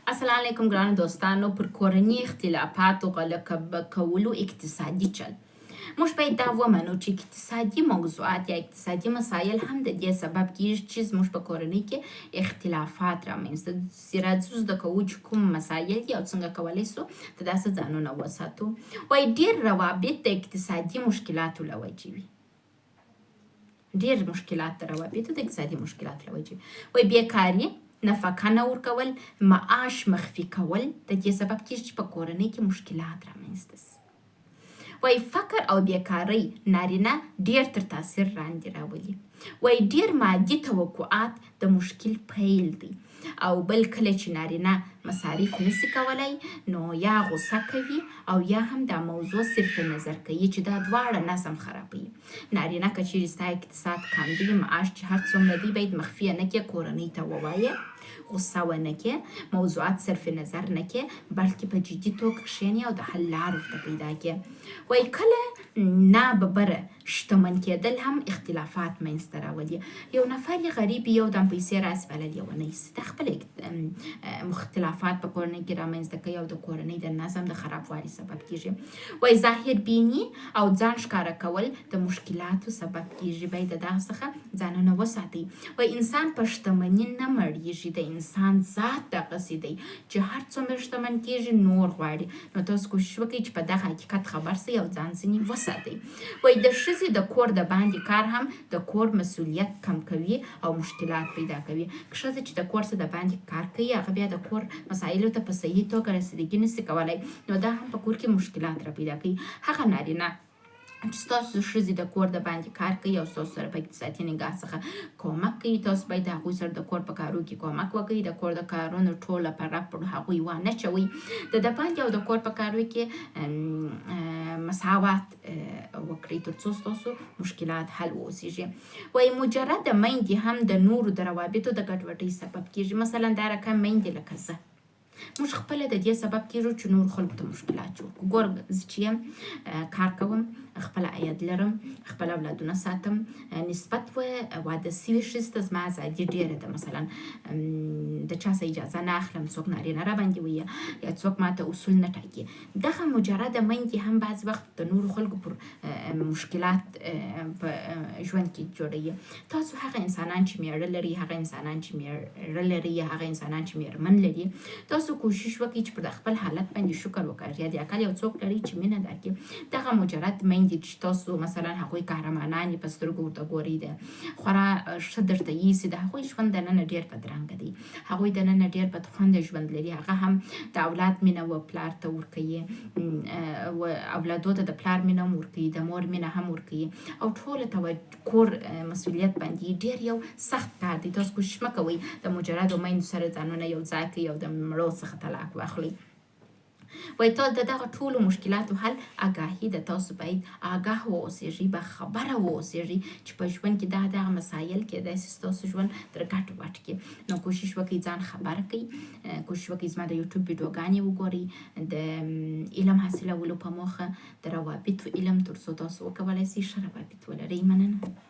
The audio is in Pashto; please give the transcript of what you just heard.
السلام علیکم ګرانو دوستانو. پر کورنی اختلافاتو غلبه کولو اقتصادي چل. موږ باید دا ومنو چې اقتصادي موضوعات یا اقتصادي مسایل هم د دې سبب کیږي چې زموږ په کورنۍ کې اختلافات رامنځته راځو زده کوو چې کوم مسایل دي او څنګه کولی سو د داسې ځانونه وساتو. وایي ډېر روابط د اقتصادي مشکلاتو له وجې وي. ډېر مشکلات د روابطو د اقتصادي مشکلاتو له وجې وي. وایي بیکاري، نفقه نه ورکول، معاش مخفي کول د دې سبب کیږي چې په کورنۍ کې مشکلات رامنځته سي. وایي فقر او بیکارۍ نارینه ډېر تر تاثیر لاندې راولي. وایي ډېر مادي توقعات د مشکل پیل دی او بل کله چې نارینه مصارف نسی کولای نو یا غصه کوي او یا هم دا موضوع صرف نظر کوي چې دا دواړه نظم خرابوي. نارینه که چیرې ستا اقتصاد کم دی، معاش چې هر څومره دی باید مخفیه نه کړې، کورنۍ ته ووایې، غصه ونه کړې، موضوعات صرف نظر نه کړې، بلکې په جدي توګه کښېنې او د حل لار ورته پیدا کړې. وایي کله ناببره شتمن کېدل هم اختلافات منځته راولي. یو نفر غریب یو دم پیسې راسي بلد یې ونه ایسي، د خپل اختلافات په کورنۍ کې رامنځته کوي او د کورنۍ د نظم د خرابوالي سبب کیږي. وایي ظاهر بیني او ځان ښکاره کول د مشکلاتو سبب کیږي. باید د دغه څخه ځانونه وساتئ. وایي انسان په شتمني نه مړیږي، د انسان ذات دغسې دی چې هر څومره شتمن کیږي نور غواړي. نو تاسو کوشش وکړئ چې په دغه حقیقت خبر سئ او ځان ځینې وساتئ. وایي د ښځې د کور د باندې کار هم د کور مسؤلیت کم کوي او مشکلات پیدا کوي. که ښځه چې د کور څخه د باندې کار کوي هغه بیا د کور مسایلو ته په صحیح توګه رسیدګي نسي کولی، نو دا هم په کور کې مشکلات را پیدا کوي. هغه نارینه چې ستاسو ښځې د کور د باندې کار کوي او ستاسو سره په اقتصادي نګاه څخه کومک کوي، تاسو باید هغوی سره د کور په کارو کې کومک وکړئ. د کور د کارونو ټوله پره پر هغوی وانه چوئ. د باندې او د کور په کارو کې مساوات وکړئ تر څو ستاسو مشکلات حل واوسیږي. وایي مجرد میندې هم د نورو د روابطو د ګډوډۍ سبب کیږي. مثلا دا رقم میندې لکه زه، موږ خپله د دې سبب کیږو چې نور خلکو ته مشکلات جوړ کړو. ګوره زه چې یم کار کوم، خپل عاید لرم، خپل اولادونه ساتم، نسبت واده سوي ښځې ته زما ازادي ډېره ده. مثلا د چا څخه اجازه نه اخلم څوک نارینه را باندې ووایي یا څوک ماته اصول نه ټاکي. دغه مجرده میندې هم بعض وخت د نورو خلکو پر مشکلات په ژوند کې جوړوي. تاسو هغه انسانان چې میړه لري، هغه انسانان چې میړه لري، هغه انسانان چې میرمن لري، تاسو کوشش وکړئ چې پر خپل حالت باندې شکر وکړئ. یا د اقل یو څوک لري چې مینه درکړي. دغه مجرد میندې چې تاسو مثلا هغوی قهرمانان په سترګو ورته ګورئ، د خورا ښه درته ایسي، د هغوی ژوند دننه ډېر بدرنګه دی، هغوی دننه ډېر بدخونده ژوند لري. هغه هم د اولاد مینه و پلار ته ورکوي، اولادو ته د پلار مینه هم ورکوي، د مور مینه هم ورکوي او ټوله کور مسؤلیت باندې ډېر یو سخت کار دی. تاسو کوشش مه کوئ د مجردو میندو سره ځانونه یو ځای کړئ او د مړو څخه طلاق واخلئ. وایي تاسو د دغه ټولو مشکلاتو حل آګاهي ده. تاسو باید آګاه واوسیږئ، باخبره واوسیږئ چې په ژوند کې دغه مسایل کیدای سي ستاسو ژوند تر ګټ وټ کړي. نو کوشش وکړئ ځان خبر کړئ، کوشش وکړئ زما د یوټیوب ویډیوګانې وګورئ د علم حاصلولو په موخه، د روابطو علم، تر څو تاسو وکولی سئ ښه روابط ولرئ. مننه.